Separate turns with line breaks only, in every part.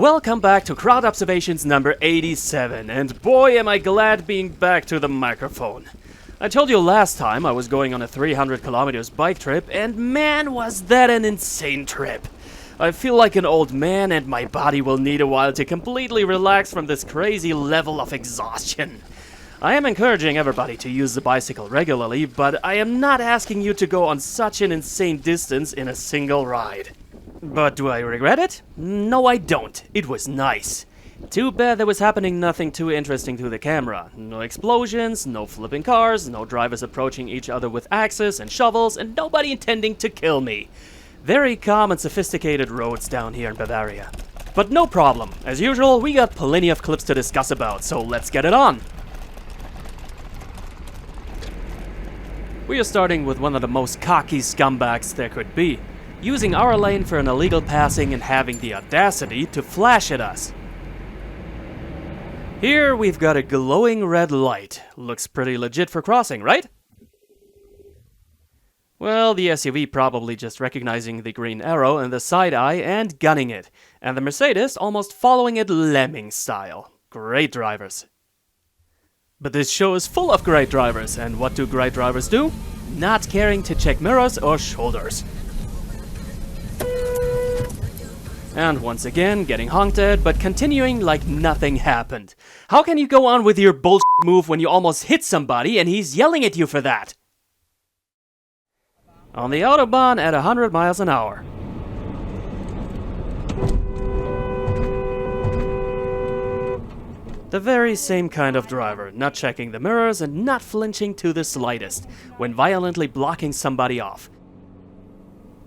Welcome back to Crowd Observations number 87, and boy am I glad being back to the microphone. I told you last time I was going on a 300 kilometers bike trip, and man was that an insane trip. I feel like an old man and my body will need a while to completely relax from this crazy level of exhaustion. I am encouraging everybody to use the bicycle regularly, but I am not asking you to go on such an insane distance in a single ride. But do I regret it? No, I don't. It was nice. Too bad there was happening nothing too interesting to the camera. No explosions, no flipping cars, no drivers approaching each other with axes and shovels, and nobody intending to kill me. Very calm and sophisticated roads down here in Bavaria. But no problem. As usual, we got plenty of clips to discuss about, so let's get it on. We are starting with one of the most cocky scumbags there could be, using our lane for an illegal passing and having the audacity to flash at us. Here we've got a glowing red light. Looks pretty legit for crossing, right? Well, the SUV probably just recognizing the green arrow in the side eye and gunning it, and the Mercedes almost following it lemming style. Great drivers. But this show is full of great drivers, and what do great drivers do? Not caring to check mirrors or shoulders. And once again, getting honked at, but continuing like nothing happened. How can you go on with your bullshit move when you almost hit somebody and he's yelling at you for that? On the Autobahn at 100 miles an hour. The very same kind of driver, not checking the mirrors and not flinching to the slightest when violently blocking somebody off.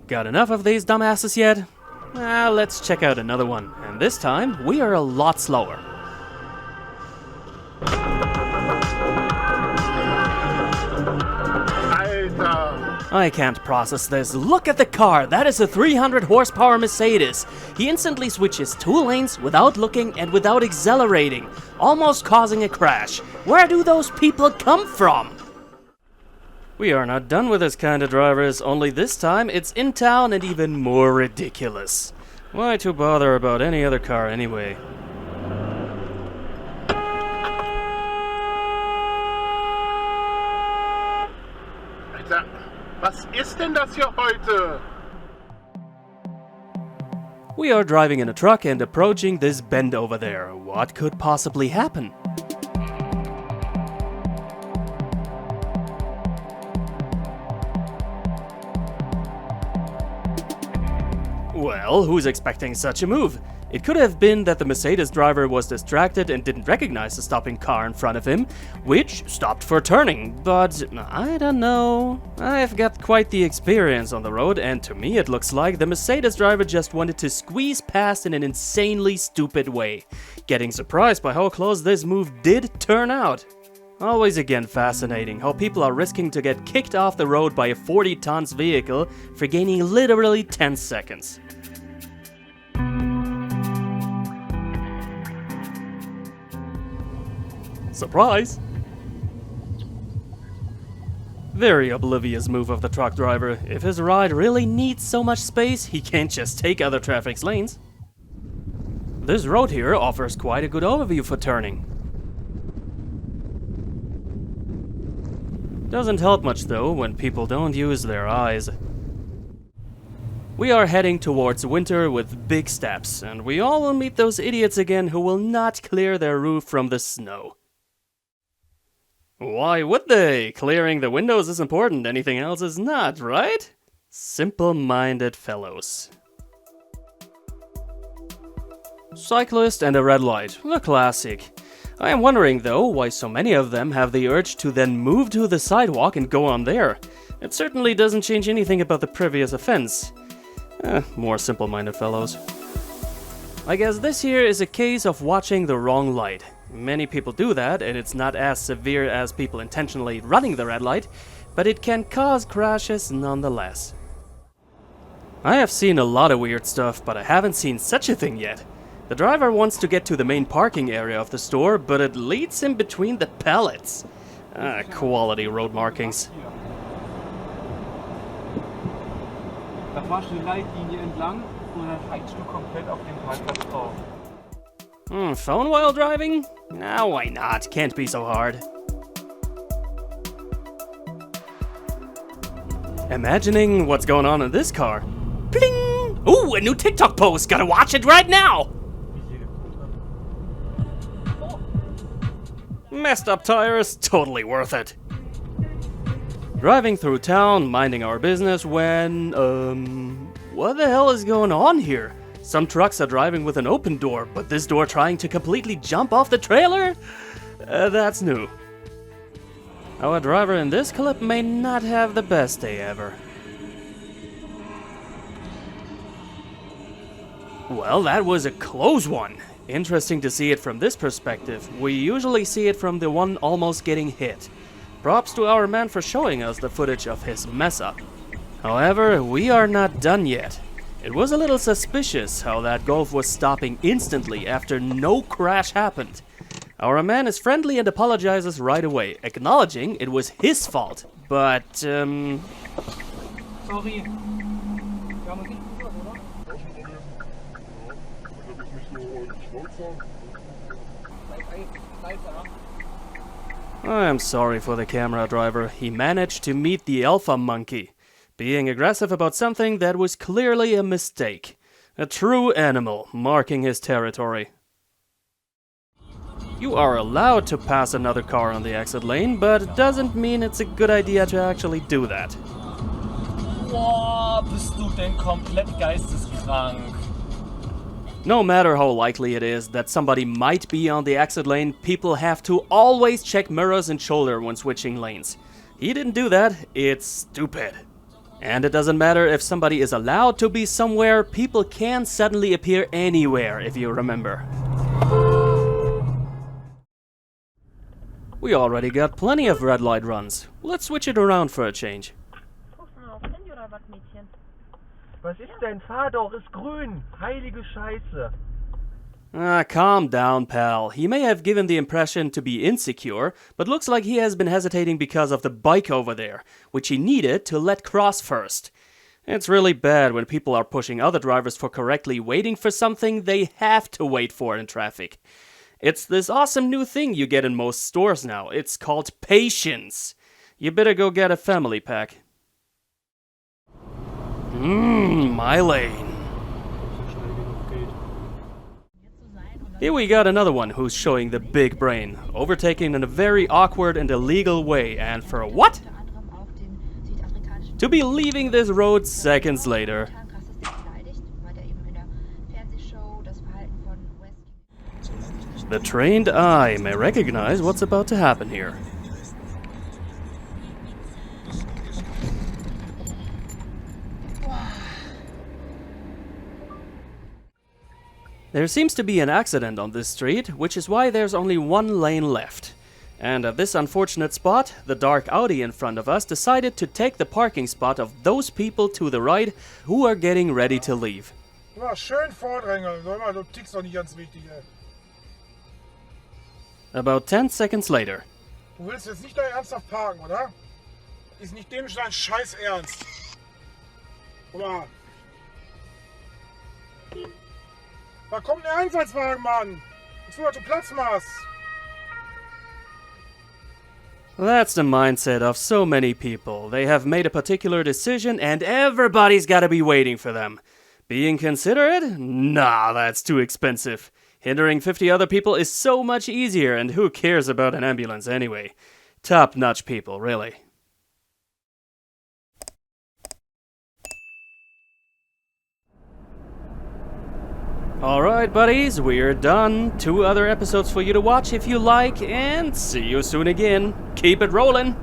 Got enough of these dumbasses yet? Let's check out another one, and this time we are a lot slower. I can't process this. Look at the car. That is a 300 horsepower Mercedes. He instantly switches two lanes without looking and without accelerating, almost causing a crash. Where do those people come from? We are not done with this kind of drivers, only this time it's in town and even more ridiculous. Why to bother about any other car anyway?
Alter, was ist denn das hier heute?
We are driving in a truck and approaching this bend over there. What could possibly happen? Well, who's expecting such a move? It could have been that the Mercedes driver was distracted and didn't recognize the stopping car in front of him, which stopped for turning, but I don't know. I've got quite the experience on the road, and to me it looks like the Mercedes driver just wanted to squeeze past in an insanely stupid way, getting surprised by how close this move did turn out. Always again fascinating how people are risking to get kicked off the road by a 40 tons vehicle for gaining literally 10 seconds. Surprise! Very oblivious move of the truck driver. If his ride really needs so much space, he can't just take other traffic's lanes. This road here offers quite a good overview for turning. Doesn't help much though when people don't use their eyes. We are heading towards winter with big steps, and we all will meet those idiots again who will not clear their roof from the snow. Why would they? Clearing the windows is important, anything else is not, right? Simple-minded fellows. Cyclist and a red light, the classic. I am wondering though why so many of them have the urge to then move to the sidewalk and go on there. It certainly doesn't change anything about the previous offense. More simple-minded fellows. I guess this here is a case of watching the wrong light. Many people do that, and it's not as severe as people intentionally running the red light, but it can cause crashes nonetheless. I have seen a lot of weird stuff, but I haven't seen such a thing yet. The driver wants to get to the main parking area of the store, but it leads him between the pallets. Quality road markings.
Da fahrst du die Leitlinie entlang und dann steigst du komplett auf den Parkplatz drauf.
Phone while driving? Nah, why not? Can't be so hard. Imagining what's going on in this car. Pling! Ooh, a new TikTok post! Gotta watch it right now! Messed up tires, totally worth it. Driving through town, minding our business when, what the hell is going on here? Some trucks are driving with an open door, but this door trying to completely jump off the trailer? That's new. Our driver in this clip may not have the best day ever. Well, that was a close one. Interesting to see it from this perspective. We usually see it from the one almost getting hit. Props to our man for showing us the footage of his mess up. However, we are not done yet. It was a little suspicious how that Golf was stopping instantly after no crash happened. Our man is friendly and apologizes right away, acknowledging it was his fault. But,
Sorry.
I am sorry for the camera driver. He managed to meet the alpha monkey, being aggressive about something that was clearly a mistake. A true animal, marking his territory. You are allowed to pass another car on the exit lane, but it doesn't mean it's a good idea to actually do that.
Boah, bist du denn komplett geisteskrank?
No matter how likely it is that somebody might be on the exit lane, people have to always check mirrors and shoulder when switching lanes. He didn't do that, it's stupid. And it doesn't matter if somebody is allowed to be somewhere, people can suddenly appear anywhere, if you remember. We already got plenty of red light runs. Let's switch it around for a change.
Was ist denn? Fahr doch, ist grün. Heilige Scheiße.
Calm down, pal. He may have given the impression to be insecure, but looks like he has been hesitating because of the bike over there, which he needed to let cross first. It's really bad when people are pushing other drivers for correctly waiting for something they have to wait for in traffic. It's this awesome new thing you get in most stores now. It's called patience. You better go get a family pack. My lane. Here we got another one who's showing the big brain, overtaking in a very awkward and illegal way, and for what? To be leaving this road seconds later. The trained eye may recognize what's about to happen here. There seems to be an accident on this street, which is why there's only one lane left. And at this unfortunate spot, the dark Audi in front of us decided to take the parking spot of those people to the right who are getting ready to leave.
Ja, schön vordrängeln. Sag mal, du tickst doch nicht ganz richtig, ey.
About 10 seconds later.
Du willst jetzt nicht da ernsthaft parken, oder? Ist nicht dem dein Scheiß ernst. Oder? Da kommt der Einsatzwagen, Mann! Ich will, dass du Platz machst!
That's the mindset of so many people. They have made a particular decision and everybody's gotta be waiting for them. Being considerate? Nah, that's too expensive. Hindering 50 other people is so much easier, and who cares about an ambulance anyway? Top-notch people, really. Alright buddies, we're done. 2 other episodes for you to watch if you like, and see you soon again. Keep it rolling!